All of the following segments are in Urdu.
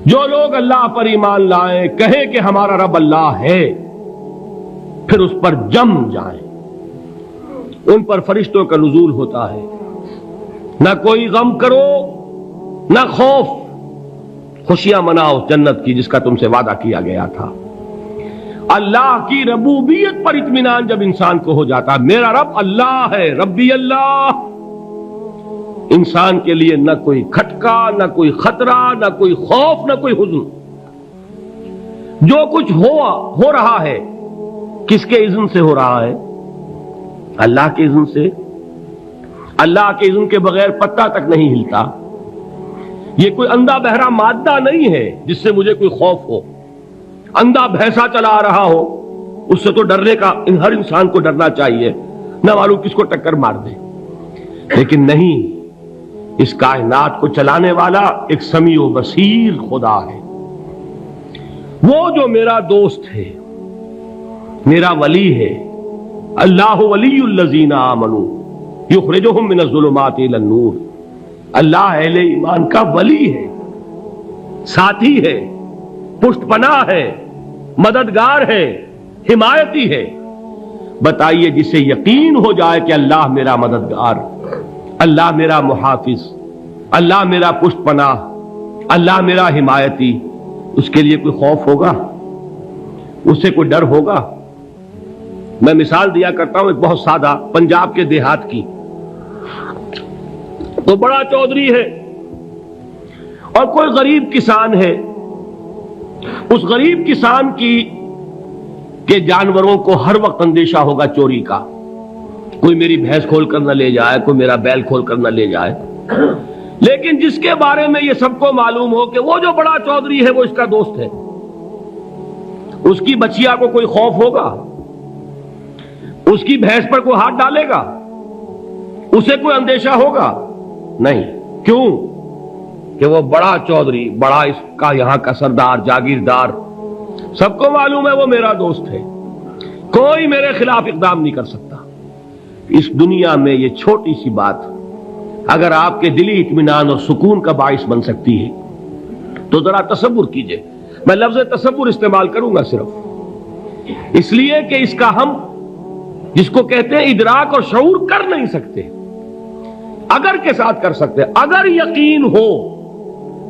جو لوگ اللہ پر ایمان لائیں، کہیں کہ ہمارا رب اللہ ہے، پھر اس پر جم جائیں، ان پر فرشتوں کا نزول ہوتا ہے۔ نہ کوئی غم کرو نہ خوف، خوشیاں مناؤ جنت کی جس کا تم سے وعدہ کیا گیا تھا۔ اللہ کی ربوبیت پر اطمینان جب انسان کو ہو جاتا، میرا رب اللہ ہے، ربی اللہ، انسان کے لیے نہ کوئی کھٹکا، نہ کوئی خطرہ، نہ کوئی خوف، نہ کوئی حزن۔ جو کچھ ہو رہا ہے کس کے اذن سے ہو رہا ہے؟ اللہ کے اذن سے۔ اللہ کے اذن کے بغیر پتہ تک نہیں ہلتا۔ یہ کوئی اندھا بہرا مادہ نہیں ہے جس سے مجھے کوئی خوف ہو۔ اندھا بھینسا چلا آ رہا ہو، اس سے تو ڈرنے کا ہر انسان کو ڈرنا چاہیے، نہ معلوم کس کو ٹکر مار دے۔ لیکن نہیں، اس کائنات کو چلانے والا ایک سمیع و بصیر خدا ہے، وہ جو میرا دوست ہے، میرا ولی ہے۔ اللہ ولی الذین آمنوا یخرجہم من الظلمات الی النور۔ اللہ اہل ایمان کا ولی ہے، ساتھی ہے، پشت پناہ ہے، مددگار ہے، حمایتی ہے۔ بتائیے جسے یقین ہو جائے کہ اللہ میرا مددگار، اللہ میرا محافظ، اللہ میرا پشت پناہ، اللہ میرا حمایتی، اس کے لیے کوئی خوف ہوگا؟ اس سے کوئی ڈر ہوگا؟ میں مثال دیا کرتا ہوں ایک بہت سادہ، پنجاب کے دیہات کی۔ تو بڑا چودھری ہے اور کوئی غریب کسان ہے۔ اس غریب کسان کے جانوروں کو ہر وقت اندیشہ ہوگا چوری کا، کوئی میری بھینس کھول کر نہ لے جائے، کوئی میرا بیل کھول کر نہ لے جائے۔ لیکن جس کے بارے میں یہ سب کو معلوم ہو کہ وہ جو بڑا چودھری ہے وہ اس کا دوست ہے، اس کی بچیا کو کوئی خوف ہوگا؟ اس کی بھینس پر کوئی ہاتھ ڈالے گا؟ اسے کوئی اندیشہ ہوگا؟ نہیں۔ کیوں؟ کہ وہ بڑا چودھری، بڑا اس کا یہاں کا سردار، جاگیردار، سب کو معلوم ہے وہ میرا دوست ہے، کوئی میرے خلاف اقدام نہیں کر سکتا۔ اس دنیا میں یہ چھوٹی سی بات اگر آپ کے دلی اطمینان اور سکون کا باعث بن سکتی ہے تو ذرا تصور کیجئے۔ میں لفظ تصور استعمال کروں گا صرف اس لیے کہ اس کا ہم جس کو کہتے ہیں ادراک اور شعور کر نہیں سکتے، اگر کے ساتھ کر سکتے۔ اگر یقین ہو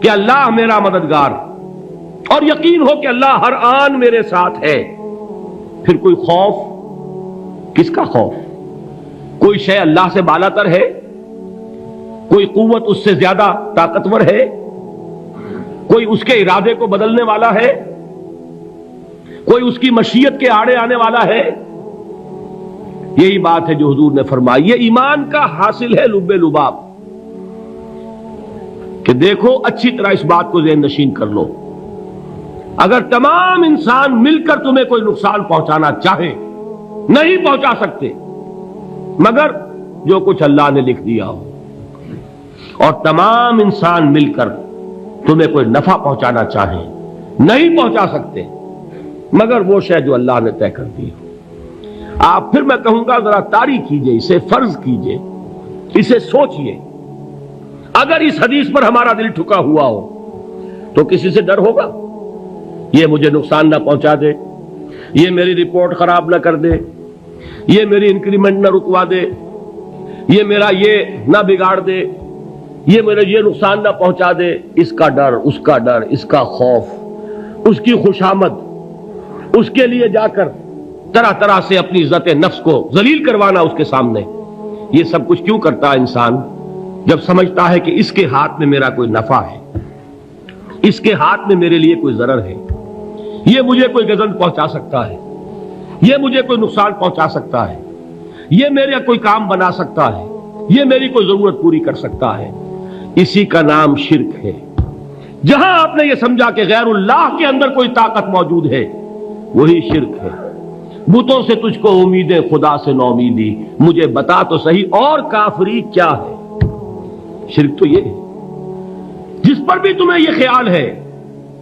کہ اللہ میرا مددگار اور یقین ہو کہ اللہ ہر آن میرے ساتھ ہے، پھر کوئی خوف، کس کا خوف؟ کوئی شے اللہ سے بالاتر ہے؟ کوئی قوت اس سے زیادہ طاقتور ہے؟ کوئی اس کے ارادے کو بدلنے والا ہے؟ کوئی اس کی مشیت کے آڑے آنے والا ہے؟ یہی بات ہے جو حضور نے فرمائی۔ یہ ایمان کا حاصل ہے لب لباب، کہ دیکھو اچھی طرح اس بات کو ذہن نشین کر لو، اگر تمام انسان مل کر تمہیں کوئی نقصان پہنچانا چاہے نہیں پہنچا سکتے، مگر جو کچھ اللہ نے لکھ دیا ہو، اور تمام انسان مل کر تمہیں کوئی نفع پہنچانا چاہیں نہیں پہنچا سکتے، مگر وہ شے جو اللہ نے طے کر دی ہو۔ آپ پھر میں کہوں گا ذرا طاری کیجئے، اسے فرض کیجئے، اسے سوچئے۔ اگر اس حدیث پر ہمارا دل ٹھکا ہوا ہو تو کسی سے ڈر ہوگا؟ یہ مجھے نقصان نہ پہنچا دے، یہ میری رپورٹ خراب نہ کر دے، یہ میری انکریمنٹ نہ رکوا دے، یہ میرا یہ نہ بگاڑ دے، یہ میرا یہ نقصان نہ پہنچا دے۔ اس کا ڈر، اس کا ڈر، اس کا خوف، اس کی خوشامد، اس کے لیے جا کر طرح طرح سے اپنی عزت نفس کو ذلیل کروانا اس کے سامنے، یہ سب کچھ کیوں کرتا ہے انسان؟ جب سمجھتا ہے کہ اس کے ہاتھ میں میرا کوئی نفع ہے، اس کے ہاتھ میں میرے لیے کوئی ضرر ہے، یہ مجھے کوئی گزن پہنچا سکتا ہے، یہ مجھے کوئی نقصان پہنچا سکتا ہے، یہ میرا کوئی کام بنا سکتا ہے، یہ میری کوئی ضرورت پوری کر سکتا ہے، اسی کا نام شرک ہے۔ جہاں آپ نے یہ سمجھا کہ غیر اللہ کے اندر کوئی طاقت موجود ہے، وہی شرک ہے۔ بتوں سے تجھ کو امیدیں، خدا سے نومیدی، مجھے بتا تو صحیح اور کافری کیا ہے؟ شرک تو یہ ہے۔ جس پر بھی تمہیں یہ خیال ہے،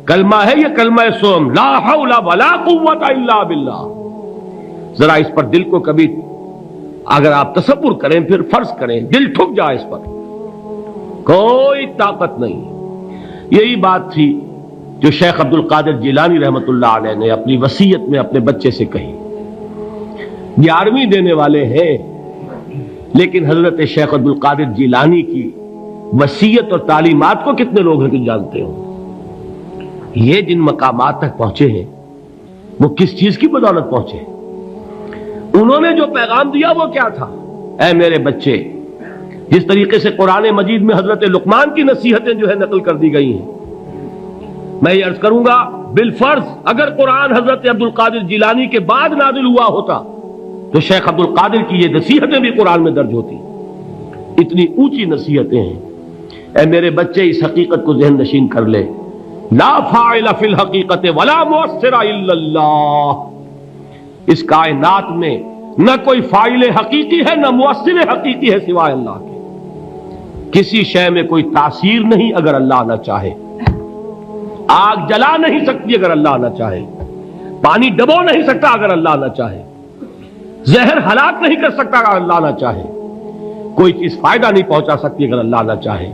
کلمہ ہے یہ کلمہ سوم، لا حول ولا قوت الا باللہ، ذرا اس پر دل کو کبھی اگر آپ تصور کریں، پھر فرض کریں، دل ٹھک جائے، اس پر کوئی طاقت نہیں۔ یہی بات تھی جو شیخ عبد القادر جیلانی رحمۃ اللہ علیہ نے اپنی وصیت میں اپنے بچے سے کہی. 11ویں دینے والے ہیں، لیکن حضرت شیخ عبد القادر جیلانی کی وصیت اور تعلیمات کو کتنے لوگ ہیں کہ جانتے ہو؟ یہ جن مقامات تک پہنچے ہیں وہ کس چیز کی بدولت پہنچے؟ انہوں نے جو پیغام دیا وہ کیا تھا؟ اے میرے بچے، جس طریقے سے قرآن مجید میں حضرت لقمان کی نصیحتیں جو ہے نقل کر دی گئی ہیں، میں یہ عرض کروں گا بالفرض اگر قرآن حضرت عبد القادر جیلانی کے بعد نازل ہوا ہوتا تو شیخ عبد القادر کی یہ نصیحتیں بھی قرآن میں درج ہوتی. اتنی اونچی نصیحتیں ہیں. اے میرے بچے، اس حقیقت کو ذہن نشین کر لے، لا فاعل فی الحقیقت ولا مؤثر الا اللہ. اس کائنات میں نہ کوئی فاعل حقیقی ہے نہ مؤثر حقیقی ہے سوائے اللہ کے. کسی شے میں کوئی تاثیر نہیں اگر اللہ نہ چاہے. آگ جلا نہیں سکتی اگر اللہ نہ چاہے. پانی ڈبو نہیں سکتا اگر اللہ نہ چاہے. زہر ہلاک نہیں کر سکتا اگر اللہ نہ چاہے. کوئی چیز فائدہ نہیں پہنچا سکتی اگر اللہ نہ چاہے.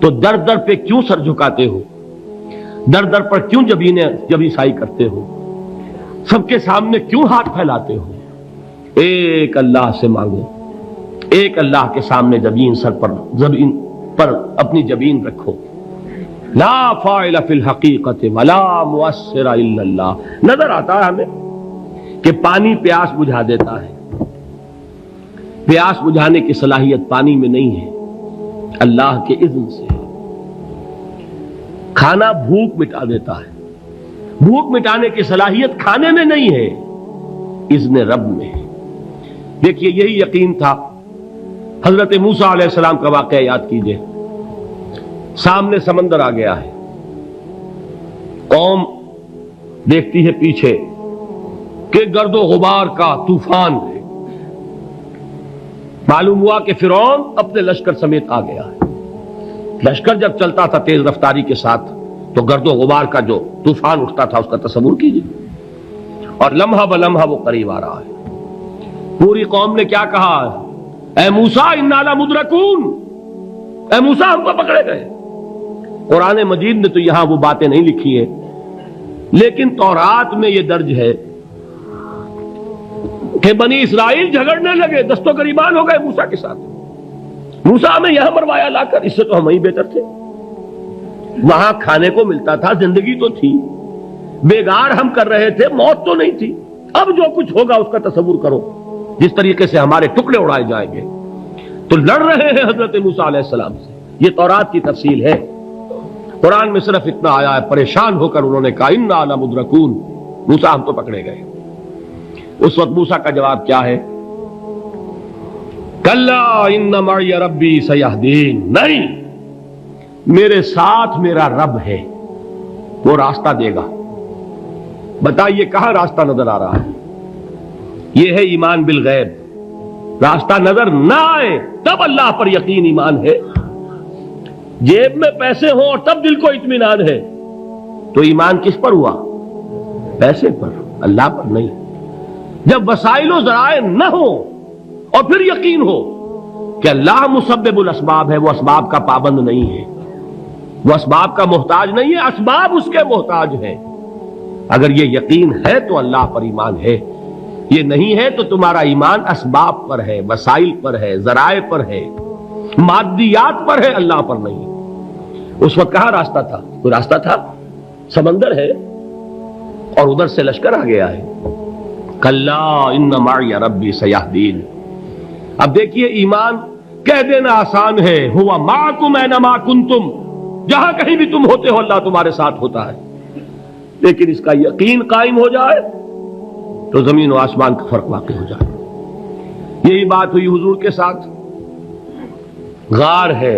تو در در پہ کیوں سر جھکاتے ہو؟ در در پر کیوں جبیں سائی کرتے ہو؟ سب کے سامنے کیوں ہاتھ پھیلاتے ہو؟ ایک اللہ سے مانگو. ایک اللہ کے سامنے زمین پر اپنی جبین رکھو. لا فاعل فی الحقیقت ولا مؤثر الا اللہ. نظر آتا ہے ہمیں کہ پانی پیاس بجھا دیتا ہے. پیاس بجھانے کی صلاحیت پانی میں نہیں ہے، اللہ کے اذن سے. کھانا بھوک مٹا دیتا ہے. بھوک مٹانے کی صلاحیت کھانے میں نہیں ہے، اذن رب میں ہے. دیکھیے یہی یقین تھا. حضرت موسیٰ علیہ السلام کا واقعہ یاد کیجئے. سامنے سمندر آ گیا ہے، قوم دیکھتی ہے پیچھے کہ گرد و غبار کا طوفان ہے. معلوم ہوا کہ فرعون اپنے لشکر سمیت آ گیا ہے. لشکر جب چلتا تھا تیز رفتاری کے ساتھ تو گرد و غبار کا جو طوفان اٹھتا تھا اس کا تصور کیجیے. اور لمحہ بلمحہ وہ قریب آ رہا ہے. پوری قوم نے کیا کہا؟ اے موسیٰ انا لمدرکون، اے موسیٰ ہم کو پکڑے گئے. قرآن مجید نے تو یہاں وہ باتیں نہیں لکھی ہیں، لیکن تورات میں یہ درج ہے کہ بنی اسرائیل جھگڑنے لگے، دست و گریبان ہو گئے موسیٰ کے ساتھ. موسیٰ ہمیں یہاں مروایا لا کر، اس سے تو ہم ہی بہتر تھے. وہاں کھانے کو ملتا تھا، زندگی تو تھی، بیگار ہم کر رہے تھے، موت تو نہیں تھی. اب جو کچھ ہوگا اس کا تصور کرو، جس طریقے سے ہمارے ٹکڑے اڑائے جائیں گے. تو لڑ رہے ہیں حضرت موسیٰ علیہ السلام سے. یہ تورات کی تفصیل ہے. قرآن میں صرف اتنا آیا ہے، پریشان ہو کر انہوں نے کہا انا لمدرکون، موسیٰ ہم تو پکڑے گئے. اس وقت موسیٰ کا جواب کیا ہے؟ کلا ان معی ربی سیہدین. نہیں، میرے ساتھ میرا رب ہے، وہ راستہ دے گا. بتائیے کہاں راستہ نظر آ رہا ہے؟ یہ ہے ایمان بالغیب. راستہ نظر نہ آئے تب اللہ پر یقین ایمان ہے. جیب میں پیسے ہوں اور تب دل کو اطمینان ہے تو ایمان کس پر ہوا؟ پیسے پر، اللہ پر نہیں. جب وسائل و ذرائع نہ ہو اور پھر یقین ہو کہ اللہ مسبب الاسباب ہے، وہ اسباب کا پابند نہیں ہے، وہ اسباب کا محتاج نہیں ہے، اسباب اس کے محتاج ہیں. اگر یہ یقین ہے تو اللہ پر ایمان ہے. یہ نہیں ہے تو تمہارا ایمان اسباب پر ہے، وسائل پر ہے، ذرائع پر ہے، مادیات پر ہے، اللہ پر نہیں. اس وقت کہاں راستہ تھا؟ کوئی راستہ تھا؟ سمندر ہے اور ادھر سے لشکر آ گیا ہے. کلا ان معی ربی سیہدین. اب دیکھیے ایمان کہہ دینا آسان ہے، ہوا معکم اینما کنتم، جہاں کہیں بھی تم ہوتے ہو اللہ تمہارے ساتھ ہوتا ہے. لیکن اس کا یقین قائم ہو جائے تو زمین و آسمان کا فرق واقع ہو جائے. یہی بات ہوئی حضور کے ساتھ. غار ہے،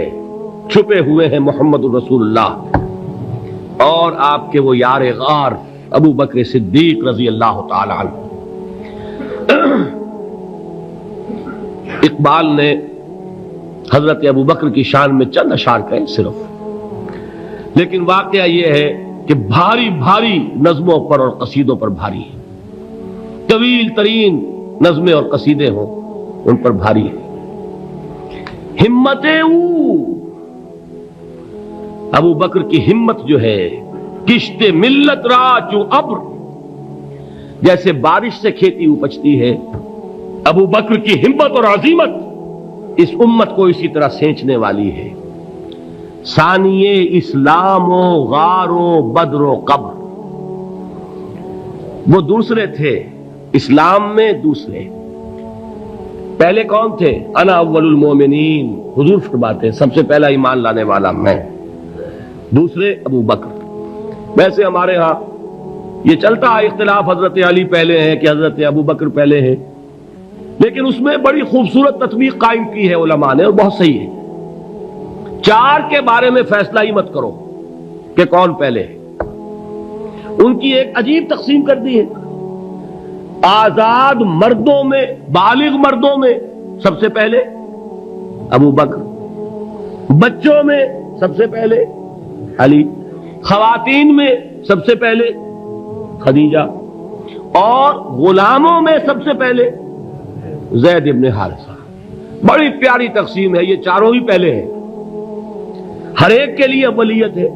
چھپے ہوئے ہیں محمد الرسول اللہ اور آپ کے وہ یار غار ابو بکر صدیق رضی اللہ تعالی عنہ. اقبال نے حضرت ابو بکر کی شان میں چند اشعار کہے صرف، لیکن واقعہ یہ ہے کہ بھاری بھاری نظموں پر اور قصیدوں پر بھاری ہے. طویل ترین نظمیں اور قصیدے ہوں ان پر بھاری ہے. ہمت ابو بکر کی ہمت جو ہے کشت ملت را چو ابر، جیسے بارش سے کھیتی اپجتی ہے، ابو بکر کی ہمت اور عزیمت اس امت کو اسی طرح سینچنے والی ہے۔ ثانیے اسلام و غار و بدر و قبر، وہ دوسرے تھے اسلام میں، دوسرے پہلے کون تھے؟ انا اول المومنین، حضور فرماتے ہیں سب سے پہلا ایمان لانے والا میں، دوسرے ابو بکر۔ ویسے ہمارے ہاں یہ چلتا ہے اختلاف، حضرت علی پہلے ہیں کہ حضرت ابو بکر پہلے ہیں، لیکن اس میں بڑی خوبصورت تطبیق قائم کی ہے علماء نے، اور بہت صحیح ہے۔ چار کے بارے میں فیصلہ ہی مت کرو کہ کون پہلے ہے، ان کی ایک عجیب تقسیم کر دی ہے۔ آزاد مردوں میں، بالغ مردوں میں سب سے پہلے ابو بکر، بچوں میں سب سے پہلے علی، خواتین میں سب سے پہلے خدیجہ، اور غلاموں میں سب سے پہلے زید ابن حارثہ۔ بڑی پیاری تقسیم ہے، یہ چاروں ہی پہلے ہیں، ہر ایک کے لیے اولیت ہے۔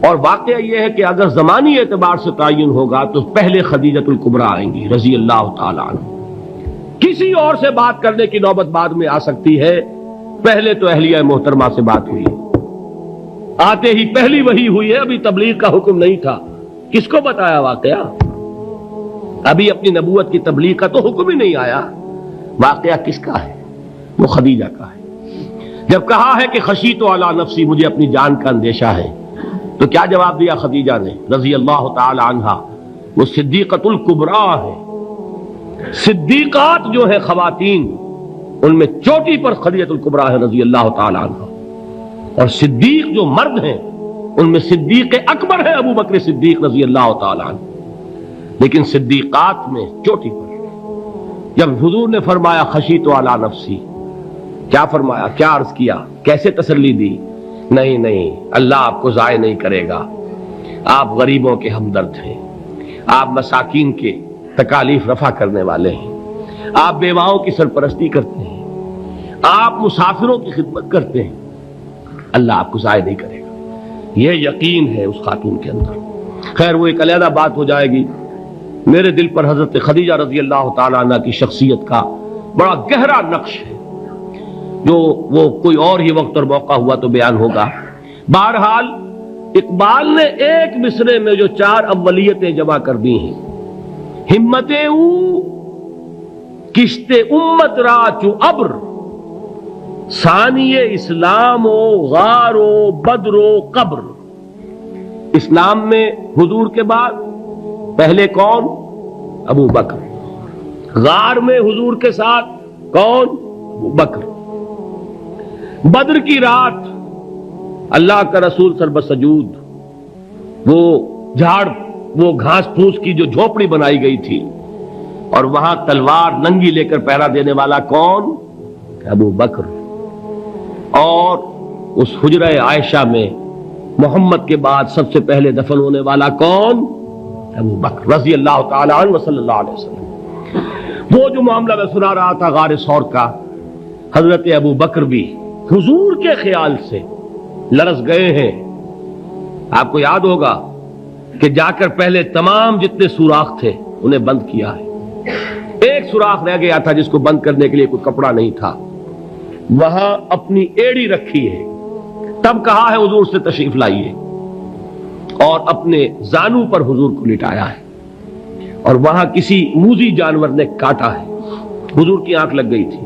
اور واقعہ یہ ہے کہ اگر زمانی اعتبار سے تعین ہوگا تو پہلے خدیجۃ الکبریٰ آئیں گی رضی اللہ تعالی عنہ، کسی اور سے بات کرنے کی نوبت بعد میں آ سکتی ہے، پہلے تو اہلیہ محترمہ سے بات ہوئی، آتے ہی پہلی وحی ہوئی ہے، ابھی تبلیغ کا حکم نہیں تھا، کس کو بتایا واقعہ؟ ابھی اپنی نبوت کی تبلیغ کا تو حکم ہی نہیں آیا، واقعہ کس کا ہے؟ وہ خدیجہ کا ہے۔ جب کہا ہے کہ خشیت علی نفسی، مجھے اپنی جان کا اندیشہ ہے، تو کیا جواب دیا خدیجہ نے رضی اللہ تعالی عنہا؟ وہ صدیقۃ الکبریٰ ہے، صدیقات جو ہے خواتین ان میں چوٹی پر خدیجۃ الکبریٰ ہے رضی اللہ تعالی عنہا، اور صدیق جو مرد ہیں ان میں صدیق اکبر ہے ابو بکر صدیق رضی اللہ تعالی عنہ، لیکن صدیقات میں چوٹی پر۔ جب حضور نے فرمایا خشیت علی نفسی، کیا فرمایا؟ کیا عرض کیا؟ کیسے تسلی دی؟ نہیں نہیں، اللہ آپ کو ضائع نہیں کرے گا، آپ غریبوں کے ہمدرد ہیں، آپ مساکین کے تکالیف رفع کرنے والے ہیں، آپ بیواؤں کی سرپرستی کرتے ہیں، آپ مسافروں کی خدمت کرتے ہیں، اللہ آپ کو ضائع نہیں کرے گا۔ یہ یقین ہے اس خاتون کے اندر۔ خیر وہ ایک علیحدہ بات ہو جائے گی۔ میرے دل پر حضرت خدیجہ رضی اللہ تعالی عنہ کی شخصیت کا بڑا گہرا نقش ہے، جو وہ کوئی اور ہی وقت اور موقع ہوا تو بیان ہوگا۔ بہرحال اقبال نے ایک مصرے میں جو چار اولیتیں جمع کر دی ہیں، ہمت او کشت امت را چو ابر، ثانی اسلام و غار و بدر و قبر۔ اسلام میں حضور کے بعد پہلے کون؟ ابو بکر۔ غار میں حضور کے ساتھ کون؟ ابو بکر۔ بدر کی رات اللہ کا رسول سربسجود وہ جھاڑ، وہ گھاس پھوس کی جو جھوپڑی بنائی گئی تھی، اور وہاں تلوار ننگی لے کر پہرا دینے والا کون؟ ابو بکر۔ اور اس حجرہ عائشہ میں محمد کے بعد سب سے پہلے دفن ہونے والا کون؟ ابو بکر رضی اللہ تعالی عنہ صلی اللہ علیہ وسلم۔ وہ جو معاملہ میں سنا رہا تھا غار ثور کا، حضرت ابو بکر بھی حضور کے خیال سے لرز گئے ہیں۔ آپ کو یاد ہوگا کہ جا کر پہلے تمام جتنے سوراخ تھے انہیں بند کیا ہے، ایک سوراخ رہ گیا تھا جس کو بند کرنے کے لیے کوئی کپڑا نہیں تھا، وہاں اپنی ایڑی رکھی ہے، تب کہا ہے حضور سے تشریف لائیے، اور اپنے زانو پر حضور کو لٹایا ہے، اور وہاں کسی موذی جانور نے کاٹا ہے، حضور کی آنکھ لگ گئی تھی،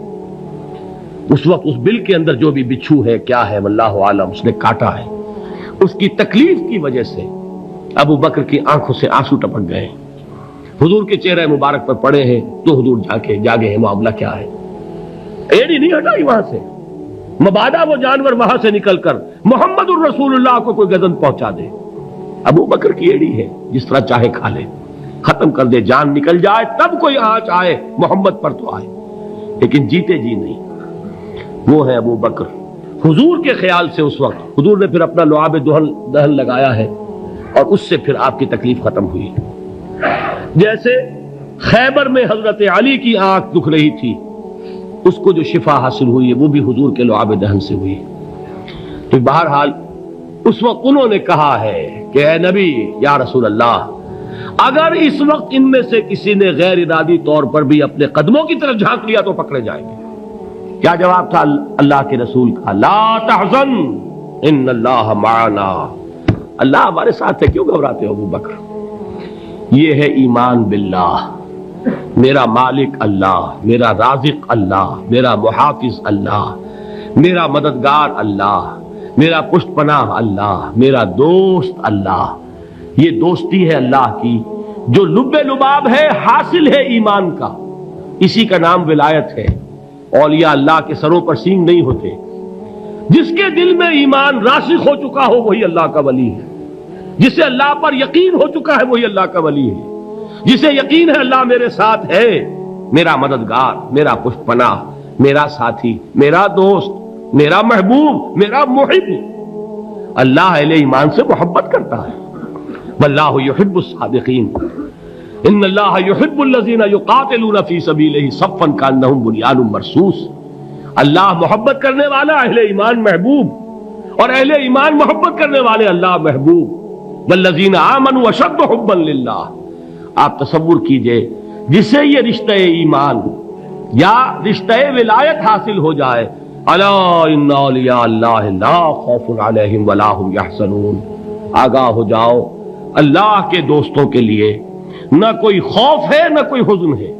اس وقت اس بل کے اندر جو بھی بچھو ہے کیا ہے واللہ عالم، اس نے کاٹا ہے، اس کی تکلیف کی وجہ سے ابو بکر کی آنکھوں سے آنسو ٹپک گئے، حضور کے چہرے مبارک پر پڑے ہیں، تو حضور جاگے ہیں، معاملہ کیا ہے؟ ایڑی نہیں ہٹائی وہاں سے، مبادا وہ جانور وہاں سے نکل کر محمد الرسول اللہ کو کوئی گزن پہنچا دے، ابو بکر کی ایڑی ہے، جس طرح چاہے کھا لے، ختم کر دے، جان نکل جائے تب کوئی آنچ آئے محمد پر تو آئے، لیکن جیتے جی نہیں۔ وہ ہے ابو بکر حضور کے خیال سے۔ اس وقت حضور نے پھر اپنا لعاب دہن لگایا ہے، اور اس سے پھر آپ کی تکلیف ختم ہوئی۔ جیسے خیبر میں حضرت علی کی آنکھ دکھ رہی تھی، اس کو جو شفا حاصل ہوئی ہے وہ بھی حضور کے لعاب دہن سے ہوئی۔ تو بہرحال اس وقت انہوں نے کہا ہے کہ اے نبی یا رسول اللہ، اگر اس وقت ان میں سے کسی نے غیر ارادی طور پر بھی اپنے قدموں کی طرف جھانک لیا تو پکڑے جائیں گے۔ کیا جواب تھا اللہ کے رسول کا؟ لا تحزن ان اللہ معنا، اللہ ہمارے ساتھ ہے، کیوں گھبراتے ہو ابو بکر؟ یہ ہے ایمان باللہ، میرا مالک اللہ، میرا رازق اللہ، میرا محافظ اللہ، میرا مددگار اللہ، میرا پشت پناہ اللہ، میرا دوست اللہ۔ یہ دوستی ہے اللہ کی جو لب لباب ہے، حاصل ہے ایمان کا، اسی کا نام ولایت ہے۔ اولیاء اللہ کے سروں پر سینگ نہیں ہوتے، جس کے دل میں ایمان راسخ ہو چکا ہو وہی اللہ کا ولی ہے، جسے اللہ پر یقین ہو چکا ہے وہی اللہ کا ولی ہے، جسے یقین ہے اللہ میرے ساتھ ہے، میرا مددگار، میرا پشت پناہ، میرا ساتھی، میرا دوست، میرا محبوب، میرا محب۔ اللہ اہل ایمان سے محبت کرتا ہے، واللہ یحب الصادقین، ان اللہ یحب الذین یقاتلون فی سبیلہ صفا کانہم بنیان مرصوص۔ اللہ محبت کرنے والا، اہل ایمان محبوب، اور اہل ایمان محبت کرنے والے اللہ محبوب۔ والذین آمنوا اشد حبا للہ۔ آپ تصور کیجئے جسے یہ رشتہ ایمان یا رشتہ ولایت حاصل ہو جائے، الا ان اولیاء اللہ لا خوف علیہم ولا هم یحزنون، آگاہ ہو جاؤ، اللہ کے دوستوں کے لیے نہ کوئی خوف ہے نہ کوئی حزن ہے۔